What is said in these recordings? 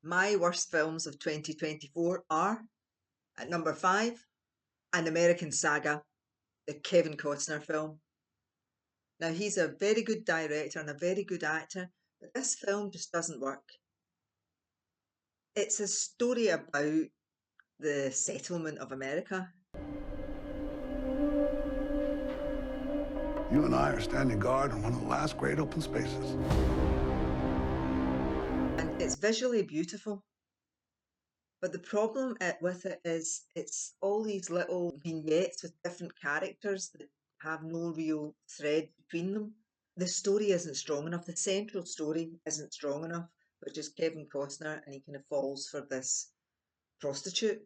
My worst films of 2024 are, at number 5, An American Saga, the Kevin Costner film. Now, he's a very good director and a very good actor, but this film just doesn't work. It's a story about the settlement of America. You and I are standing guard on one of the last great open spaces. And it's visually beautiful. But the problem with it is it's all these little vignettes with different characters that have no real thread between them. The story isn't strong enough. The central story isn't strong enough, which is Kevin Costner, and he kind of falls for this prostitute.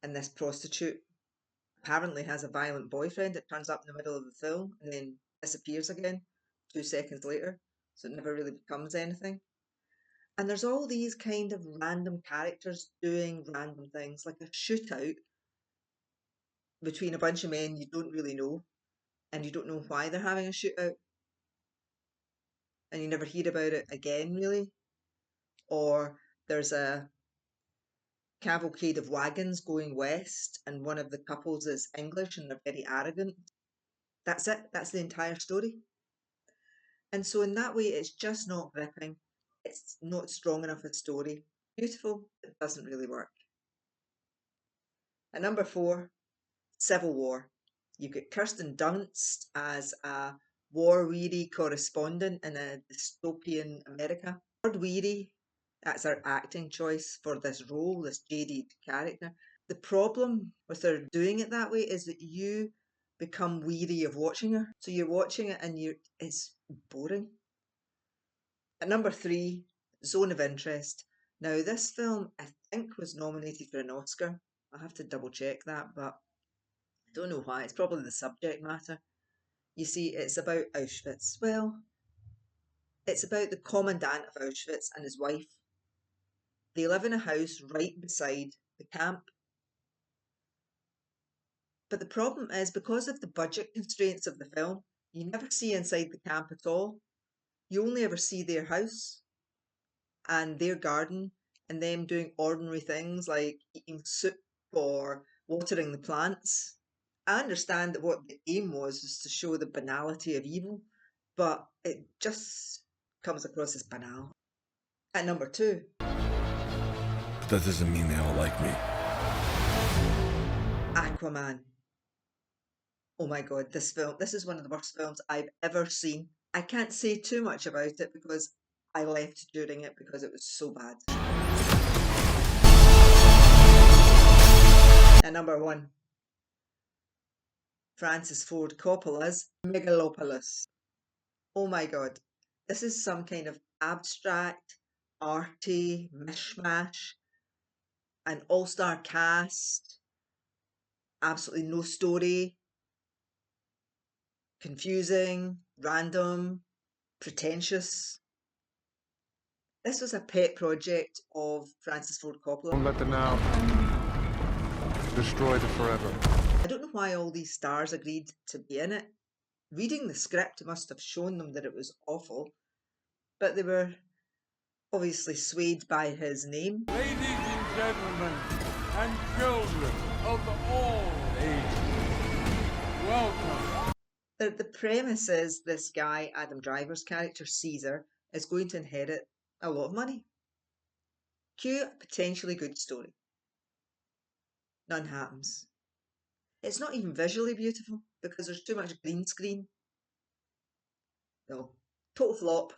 And this prostitute apparently has a violent boyfriend that turns up in the middle of the film and then disappears again 2 seconds later. So it never really becomes anything. And there's all these kind of random characters doing random things, like a shootout between a bunch of men you don't really know, and you don't know why they're having a shootout, and you never hear about it again, really. Or there's a cavalcade of wagons going west, and one of the couples is English and they're very arrogant. That's it, that's the entire story. And so, in that way, it's just not gripping. It's not strong enough a story. Beautiful, but it doesn't really work. At number 4, Civil War. You've got Kirsten Dunst as a war-weary correspondent in a dystopian America. War-weary, that's her acting choice for this role, this jaded character. The problem with her doing it that way is that you become weary of watching her. So you're watching it and it's boring. At number 3, Zone of Interest. Now, this film, I think, was nominated for an Oscar. I'll have to double check that, but I don't know why. It's probably the subject matter. You see, it's about Auschwitz. Well, it's about the commandant of Auschwitz and his wife. They live in a house right beside the camp. But the problem is, because of the budget constraints of the film, you never see inside the camp at all. You only ever see their house and their garden and them doing ordinary things like eating soup or watering the plants. I understand that what the aim was to show the banality of evil, but it just comes across as banal. At number 2, But that doesn't mean they all like me. Aquaman. Oh my god, this is one of the worst films I've ever seen. I can't say too much about it because I left during it because it was so bad. At number 1, Francis Ford Coppola's Megalopolis. Oh my god, this is some kind of abstract, arty mishmash, an all-star cast, absolutely no story, confusing, random, pretentious. This was a pet project of Francis Ford Coppola. Don't let the now destroy the forever. I don't know why all these stars agreed to be in it. Reading the script must have shown them that it was awful, but they were obviously swayed by his name. Ladies and gentlemen, and children of all ages, welcome. The premise is this guy, Adam Driver's character, Caesar, is going to inherit a lot of money. Cue a potentially good story. None happens. It's not even visually beautiful because there's too much green screen. No, total flop.